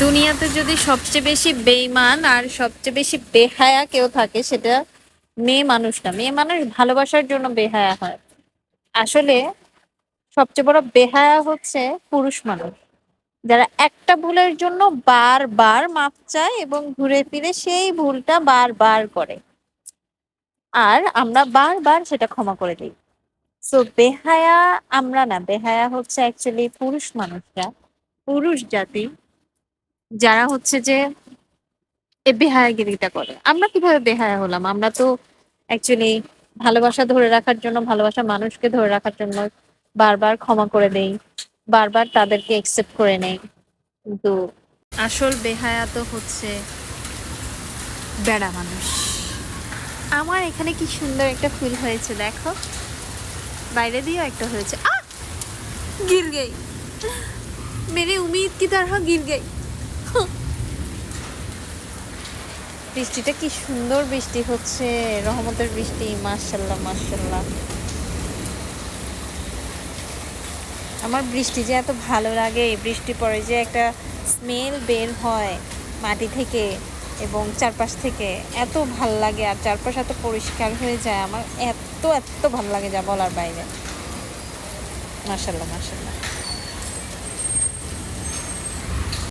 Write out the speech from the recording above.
দুনিয়াতে যদি সবচেয়ে বেশি বেইমান আর সবচেয়ে বেশি বেহায়া কেউ থাকে সেটা মেয়ে মানুষ না। মেয়ে মানুষ ভালোবাসার জন্য বেহায়া হয়। আসলে সবচেয়ে বড় বেহায়া হচ্ছে পুরুষ মানুষ, যারা একটা ভুলের জন্য বারবার মাপ চায় এবং ঘুরে ফিরে সেই ভুলটা বারবার করে, আর আমরা বারবার সেটা ক্ষমা করে দিই। সো বেহায়া আমরা না, বেহায়া হচ্ছে অ্যাকচুয়ালি পুরুষ মানুষরা, পুরুষ জাতি, যারা হচ্ছে যে এই বেহায়াগিরিটা করে। আমরা কিভাবে বেহায়া হলাম? আমরা তো অ্যাকচুয়ালি ভালোবাসা ধরে রাখার জন্য, ভালোবাসা মানুষকে ধরে রাখার জন্য বারবার ক্ষমা করে দেই, বারবার তাদেরকে একসেপ্ট করে নেই। কিন্তু আসল বেহায়া তো হচ্ছে বেড়া মানুষ। আমার এখানে কি সুন্দর একটা ফুল হয়েছে দেখো, বাইরে দিয়েও একটা হয়েছে। गिर गई, मेरी उम्मीद की तरह गिर गई। বৃষ্টিটা কি সুন্দর বৃষ্টি হচ্ছে, রহমতের বৃষ্টি, মাশাল্লাহ মাশাল্লাহ। আমার বৃষ্টি যে এত ভালো লাগে, বৃষ্টি পরে যে একটা স্মেল বের হয় মাটি থেকে এবং চারপাশ থেকে, এত ভাল লাগে। আর চারপাশ এত পরিষ্কার হয়ে যায়, আমার এত এত ভালো লাগে যা বলার বাইরে। মাশাল্লাহ মাশাল্লাহ।